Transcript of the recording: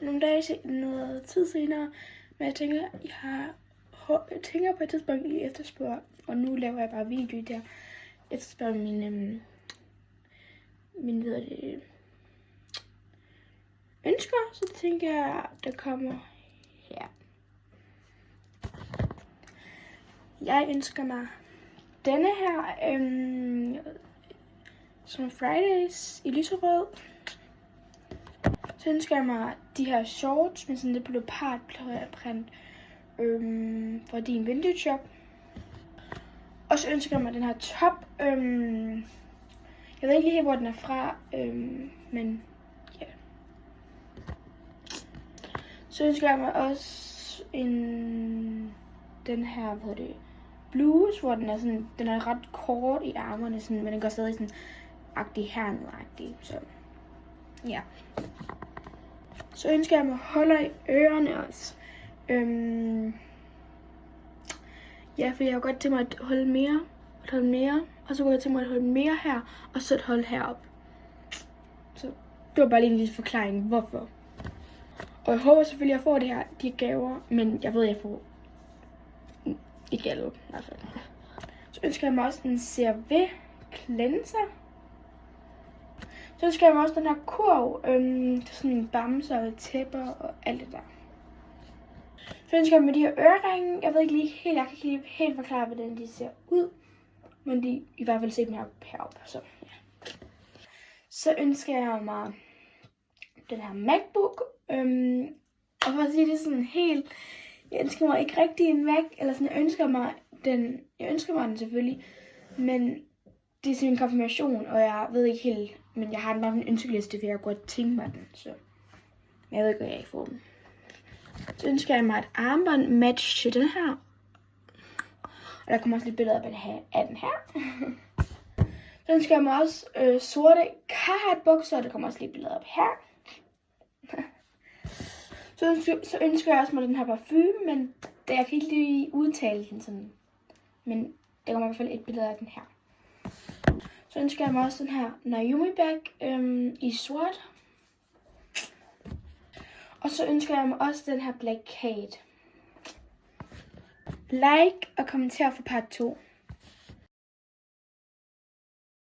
nogle dage, noget tid senere. Men jeg tænker, jeg tænker på et tidspunkt, I efterspørger, og nu laver jeg bare video der, efterspørger mine ønsker, så tænker jeg, der kommer her. Jeg ønsker mig denne her, som Fridays i lyserød. Så ønsker jeg mig de her shorts med sådan lidt leopardprint fra din vintage shop. Og så ønsker jeg mig den her top. Jeg ved ikke lige, hvor den er fra, men ja. Så ønsker jeg mig også den her, bluse, hvor den er ret kort i armene, sådan, men den går stadig sådan agtig hernede-agtig. Så ja. Så ønsker jeg mig holder i ørerne også. Ja, for jeg har godt til mig at holde mere, og så går jeg til mig at holde mere her, og så et hold herop. Så det var bare lige en lille forklaring, hvorfor. Og jeg håber selvfølgelig, at jeg får de her gaver, men jeg ved, at jeg får ikke alle, i hvert fald. Så ønsker jeg mig også en CeraVe cleanser. Så ønsker jeg mig også den her kurv, sådan en bamser og tæpper og alt det der. Så ønsker jeg mig de her øreringe. Jeg kan ikke helt forklare, hvordan de ser ud. Men de i hvert fald set dem heroppe. Så, ja. Så ønsker jeg mig den her MacBook. Og for at sige det sådan helt, jeg ønsker mig ikke rigtig en Mac, eller sådan, jeg ønsker mig den selvfølgelig, men det er sådan en konfirmation, og jeg ved ikke helt, men jeg har den bare på en ønskeliste, for jeg godt tænke mig den, så men jeg ved ikke, hvad jeg ikke får den. Så ønsker jeg mig et armbånd match til den her, og der kommer også lidt billeder af den her. Så ønsker jeg mig også sorte Carhartt bukser, og der kommer også lidt billeder op her. Så ønsker jeg også mig den her parfume, men jeg kan ikke lige udtale den sådan. Men der kommer i hvert fald et billede af den her. Så ønsker jeg mig også den her Naomi bag i sort. Og så ønsker jeg mig også den her Black Kate. Like og kommenter for part 2.